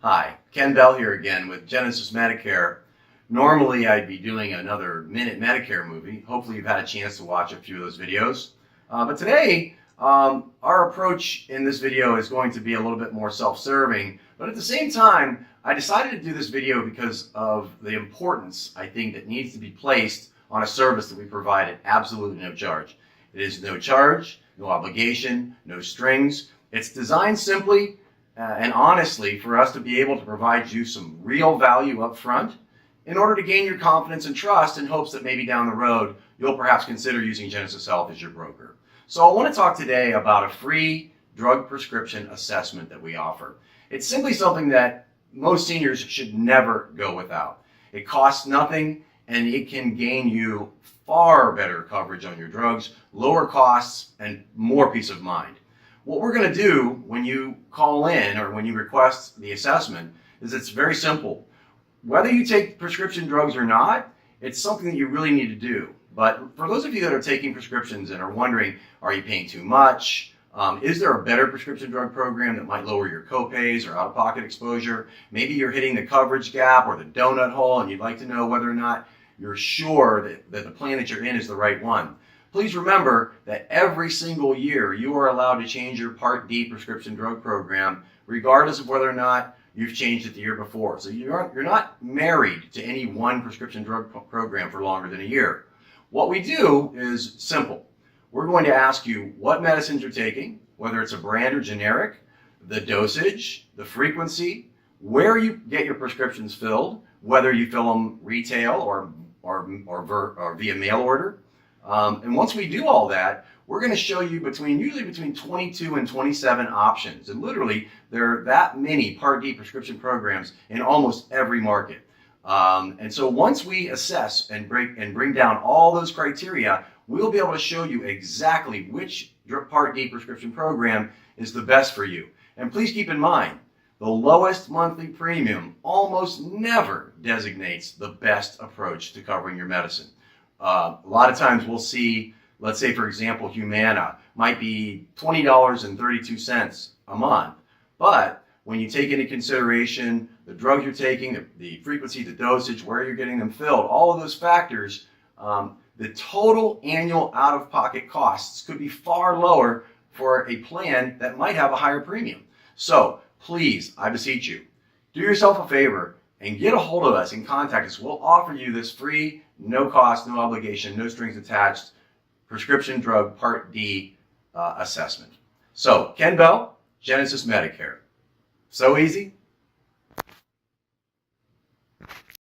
Hi, Ken Bell here again with Genesis Medicare. Normally I'd be doing another Minute Medicare movie. Hopefully you've had a chance to watch a few of those videos. But today, our approach in this video is going to be a little bit more self-serving. But at the same time, I decided to do this video because of the importance, I think, that needs to be placed on a service that we provide at absolutely no charge. It is no charge, no obligation, no strings. It's designed simply and honestly for us to be able to provide you some real value up front in order to gain your confidence and trust in hopes that maybe down the road you'll perhaps consider using Genesis Health as your broker. So I want to talk today about a free drug prescription assessment that we offer. It's simply something that most seniors should never go without. It costs nothing and it can gain you far better coverage on your drugs, lower costs, and more peace of mind. What we're going to do when you call in or when you request the assessment is it's very simple. Whether you take prescription drugs or not, it's something that you really need to do. But for those of you that are taking prescriptions and are wondering, are you paying too much? Is there a better prescription drug program that might lower your copays or out-of-pocket exposure? Maybe you're hitting the coverage gap or the donut hole and you'd like to know whether or not you're sure that the plan that you're in is the right one. Please remember that every single year you are allowed to change your Part D prescription drug program regardless of whether or not you've changed it the year before. So you're not married to any one prescription drug program for longer than a year. What we do is simple. We're going to ask you what medicines you're taking, whether it's a brand or generic, the dosage, the frequency, where you get your prescriptions filled, whether you fill them retail or via mail order. And once we do all that, we're going to show you usually between 22 and 27 options. And literally, there are that many Part D prescription programs in almost every market. And so once we assess and bring down all those criteria, we'll be able to show you exactly which Part D prescription program is the best for you. And please keep in mind, the lowest monthly premium almost never designates the best approach to covering your medicine. A lot of times we'll see, let's say for example, Humana might be $20.32 a month, but when you take into consideration the drugs you're taking, the frequency, the dosage, where you're getting them filled, all of those factors, the total annual out-of-pocket costs could be far lower for a plan that might have a higher premium. So please, I beseech you, do yourself a favor and get a hold of us and contact us. We'll offer you this free, no cost, no obligation, no strings attached prescription drug Part D assessment. So, Ken Bell, Genesis Medicare. So easy.